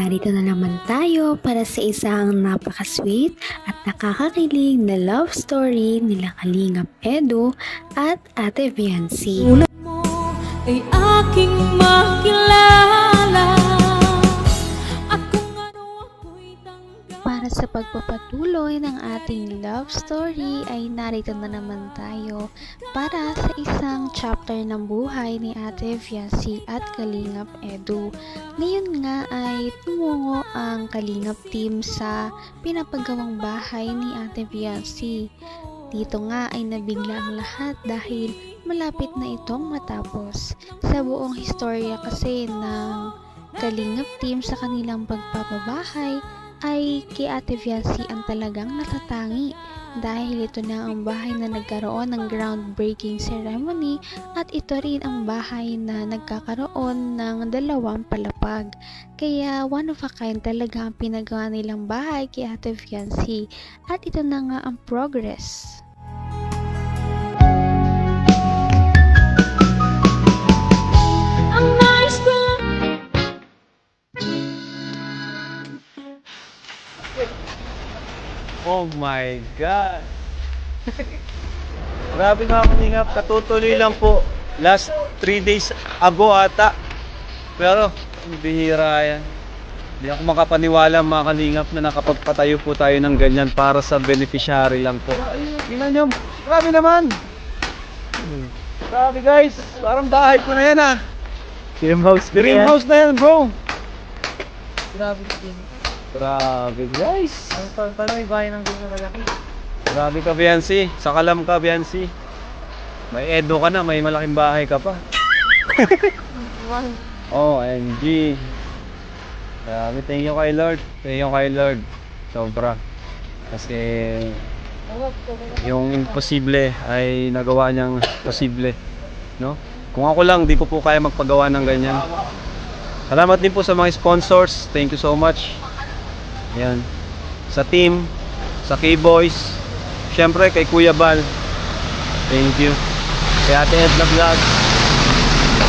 narito na naman tayo para sa isang napaka-sweet at nakakakilig na love story nila Kalingap Edu at Ate Viancy. Mo ay aking makilala. Para sa pagpapatuloy ng ating love story ay narito na naman tayo para sa isang chapter ng buhay ni Ate Viancy at Kalingap Edu. Ngayon nga ay tumungo ang Kalingap team sa pinapagawang bahay ni Ate Viancy. Dito nga ay nabigla ang lahat dahil malapit na itong matapos. Sa buong historya kasi ng Kalingap team sa kanilang pagpapabahay ay kay Ate Viancy ang talagang natatangi dahil ito na ang bahay na nagkaroon ng groundbreaking ceremony at ito rin ang bahay na nagkakaroon ng 2 palapag. Kaya one of a kind talaga ang pinagawa nilang bahay kay Ate Viancy at ito na nga ang progress. Oh my God! Grabe mga Kalingap, katutuloy lang po. Last 3 days ago ata. Pero, bihira yan. Hindi ako makapaniwala mga Kalingap na nakapagpatayo po tayo ng ganyan para sa beneficiary lang po. Tingnan nyo, grabe naman! Grabe guys, parang bahay ko na yan ah. Dream house na yan bro. Grabe guys. Paano may bahay ng gusto na laki? Grabe ka Viancy, sakalam ka Viancy. May Edo ka na, may malaking bahay ka pa. OMG. Grabe, thank you kay Lord. Thank you kay Lord. Sobra. Kasi yung imposible ay nagawa niyang posible, no? Kung ako lang, di ko po kaya magpagawa ng ganyan. Salamat din po sa mga sponsors. Thank you so much. Ayan. Sa team, sa K-Boys, syempre kay Kuya Bal. Thank you. Kay Ate Edna Vlog.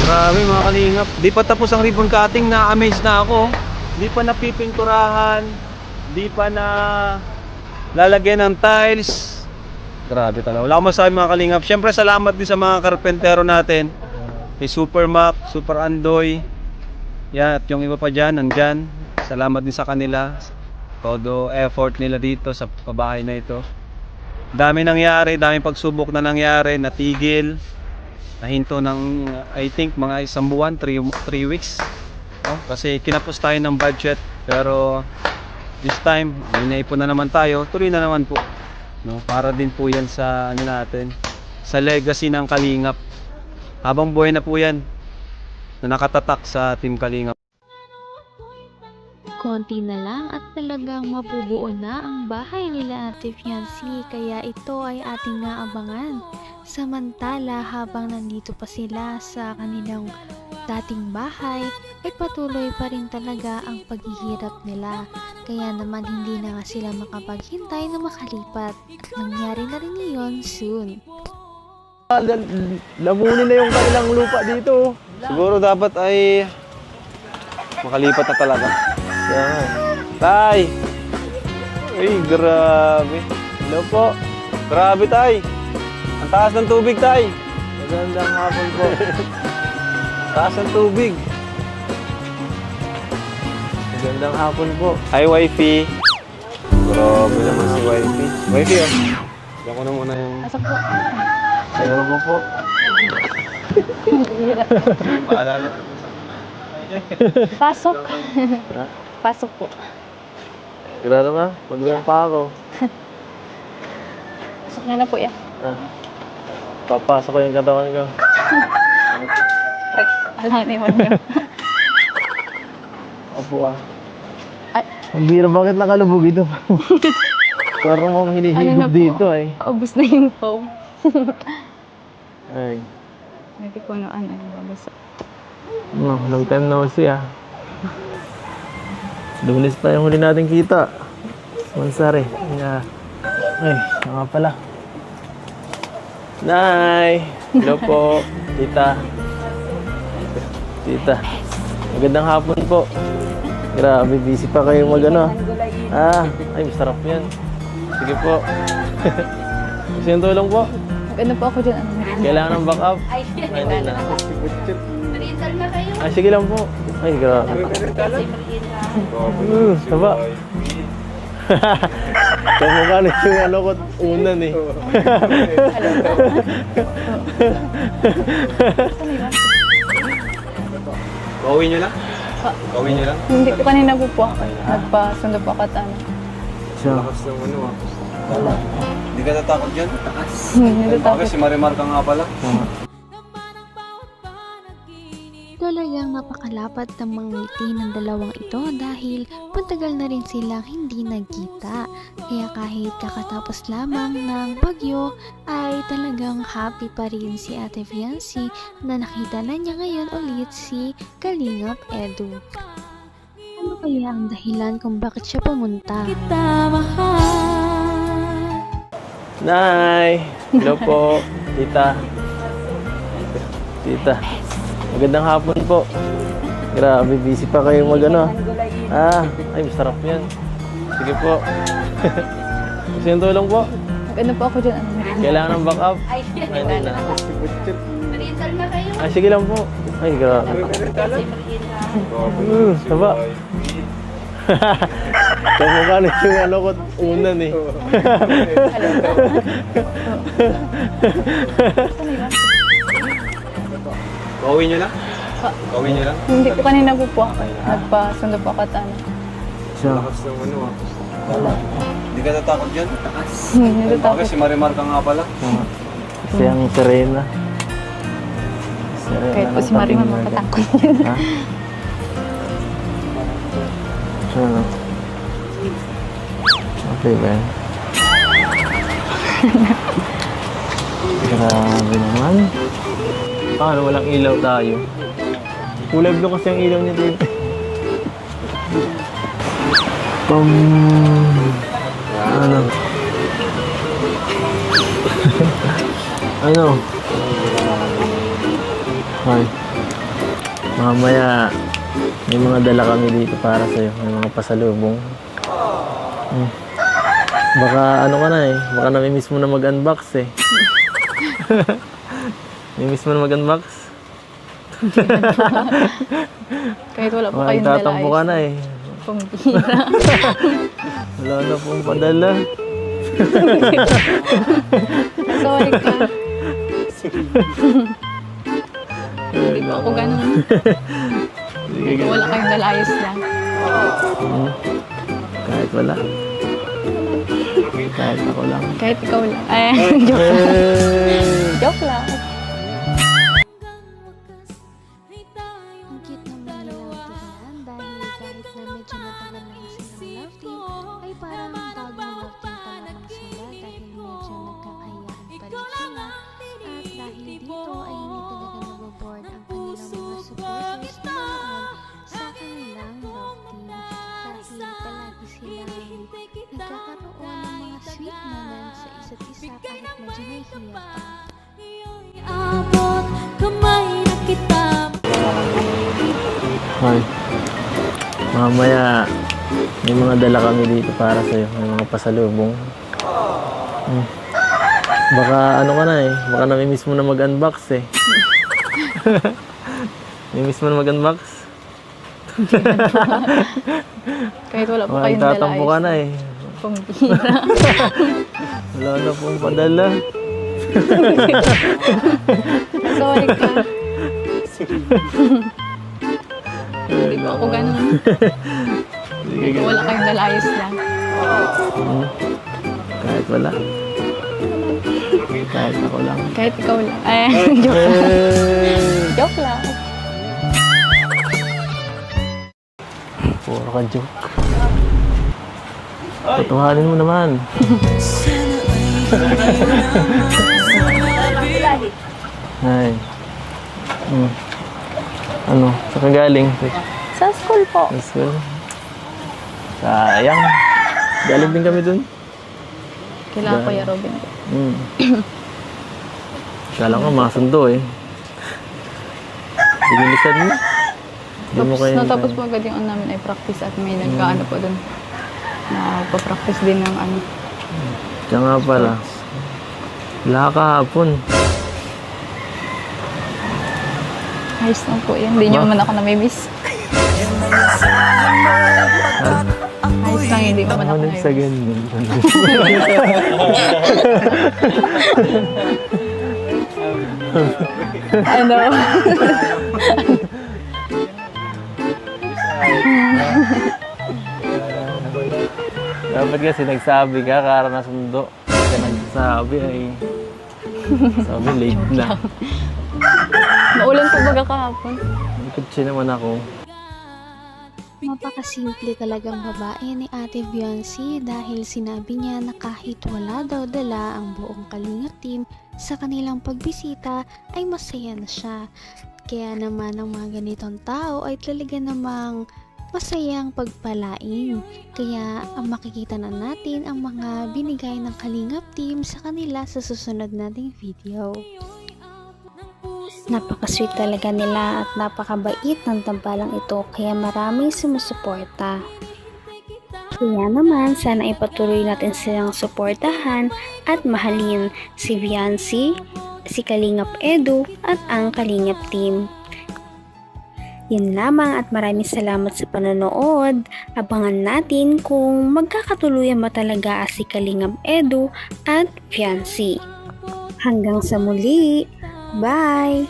Grabe mga Kalingap. Di pa tapos ang ribbon cutting, na-amaze na ako. Di pa napipinturahan. Di pa na lalagyan ng tiles. Grabe talaga. Wala akong masabi mga Kalingap. Syempre salamat din sa mga karpentero natin. Kay Super Mac, Super Andoy. Yan, at yung iba pa dyan, nandyan. Salamat din sa kanila. Todo effort nila dito sa pabahay na ito. Dami nangyari, daming pagsubok na nangyari, natigil, nahinto ng I think mga 1 buwan, 3 weeks. Kasi kinapos tayo ng budget, pero this time, may naipon na naman tayo, tuloy na naman po. No, para din po yan sa ano natin, sa legacy ng Kalingap. Habang buhay na po yan, na nakatatak sa Team Kalingap. Konti na lang at talagang mabubuo na ang bahay nila Ate Viancy, kaya ito ay ating naabangan. Samantala habang nandito pa sila sa kanilang dating bahay, ay patuloy pa rin talaga ang paghihirap nila. Kaya naman hindi na nga sila makapaghintay na makalipat at nangyari na rin iyon soon. Lamunin na yung kanilang lupa dito. Siguro dapat ay makalipat na talaga. Tay! Uy, grabe. Hello po. Grabe, Tay. Ang taas ng tubig, Tay. Magandang hapon po. Taas ng tubig. Magandang hapon po. Hi, wifey. Grabe naman si wifey. Wifey, oh. Diyan ko na muna yung... Pasok po. Ayaw mo po. Paalala. Pasok. Pasok po. Sigurado ka? Magandang pa ako. Pasok na po yan. Papasok ko yung katawan ko. Alam naman niyo. Opo ah. Ang bira, bakit nakalubog ito? Parang akong hinihigop dito eh. Ubus na yung foam. Ay. Hindi ko ano yung babasa. No, long time no see ah. Lunes pa yung huli natin kita. Mansari. Yeah. Ay, nga pala. Nay! Hello po, tita. Tita. Magandang hapon po. Grabe, busy pa kayo mag ano. Ay, masarap yan. Sige po. Gusto yung tulong po? Ano po ako dyan? Ano meron? Kailangan ng backup? Ay, hindi na. Ay, sige lang po. Ay, grabe. Taba. Kamukha na yung ano ko unan eh. Gawin nyo lang? Gawin nyo lang? Hindi ko kanina po. Nagpasundo po ako at ano. Siya. Lakas ng ano ah. Hindi ka natakot dyan? Hindi Bakit si Marimar ka nga pala? Talagang napakalapat ng mga ngiti ng dalawang ito dahil matagal na rin silang hindi nagkita. Kaya kahit kakatapos lamang ng bagyo ay talagang happy pa rin si Ate Fiancy na nakita na niya ngayon ulit si Kalingap Edu. Ano kaya ang dahilan kung bakit siya pumunta? Kita mahal. Nay! Hello po. Tita. Tita. Magandang hapon po. Grabe, busy pa kayo mag ano. Ay, masarap yan. Sige po. Gusto yung tulong po? Ano po ako dyan? Ano meron? Kailangan ng backup? Ay, hindi na. Ay, sige lang po. Ay, grabe. Taba. Kamukha na yung ano ko unan eh. Gawin nyo lang? Gawin nyo lang? Hindi ko kanina po. Nagpasundo po ako at ano. Siya. Lakas ng ano ah. Hindi ka natakot dyan? Hindi Bakit si Marimar ka nga pala? Kasi ang Serena. Kahit po si Marimar mapatakot yun. Ha? Siya no? Okay ba yan? Grabe naman. Paano walang ilaw tayo? Kulay blue kasi ang ilaw niya dito. Ano? Ano? Ay. Mamaya may mga dala kami dito para sa'yo. May mga pasalubong. Baka ano ka na eh. Baka namimiss mo na mag-unbox eh. Namimiss mo na mag-unbox? Kahit wala po kayong dala. Tatampo ka na eh. Pambira. Wala na pong padala. Sorry ka. Hindi po ako ganun. Sige, Wala kayong dala, ayos lang. Kahit wala. Kahit ako lang. Kahit ikaw lang. Joke lang. Joke lang. Ang cute naman nilang tignan dahil kahit na medyo matagal na silang love team ay parang bagong love team pa naman sila dahil medyo nagkakayaan pa rin sila at dahil dito ay hindi talaga naboboard ang kanilang mga supporters na naroon sa kanilang love team dahil palagi silang nagkakaroon ng mga sweet moments sa isa't isa kahit medyo nahihiya pa. Abot kamay na kita. Ay. Mamaya may mga dala kami dito para sa'yo. May mga pasalubong. Baka ano ka na eh. Baka namimiss mo na mag-unbox eh. Namimiss mo na mag-unbox? Kahit wala po kayong dala, Tatampo ka ayos na lang. eh. Pambira. Wala na pong padala. Sorry ka. Hindi po ako ganun. Sige, Wala kayong dala, ayos lang. kahit wala. Kahit ako lang. Kahit ikaw lang. Joke lang. Joke lang. Puro ka joke. Tutuhanin mo naman. Ay. Ano? Saan ka galing? Sa school po. Sa school? Sayang. Galing din kami dun. Kailangan ko ya Robin. Kala ko masundo eh. Binilisan mo. Di mo kayo Natapos po agad yung ano namin ay practice at may nagkaano po doon. Nagpa-practice din ng ano. Siya nga pala. Wala kahapon. Ayos lang po yan. Hindi nyo man ako namimiss. Ayos lang, hindi mo man ako Ano sa namimiss. ganyan? Ano? Dapat kasi nagsabi ka, kara na sundo. Kasi nagsabi ay... Sabi, late na. Maulan po baga kahapon. Kutsi naman ako. Napakasimple talagang babae ni Ate Viancy dahil sinabi niya na kahit wala daw dala ang buong Kalingap team sa kanilang pagbisita ay masaya na siya. Kaya naman ang mga ganitong tao ay talaga namang masayang pagpalain. Kaya ang makikita na natin ang mga binigay ng Kalingap team sa kanila sa susunod nating video. Napaka-sweet talaga nila at napakabait ng tambalang ito kaya maraming sumusuporta. Kaya naman sana ipatuloy natin silang suportahan at mahalin si Viancy, si Kalingap Edu at ang Kalingap team. Yun lamang at maraming salamat sa panonood. Abangan natin kung magkakatuluyan ba talaga si Kalingap Edu at Viancy. Hanggang sa muli! Bye!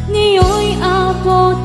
Ngayon'y abot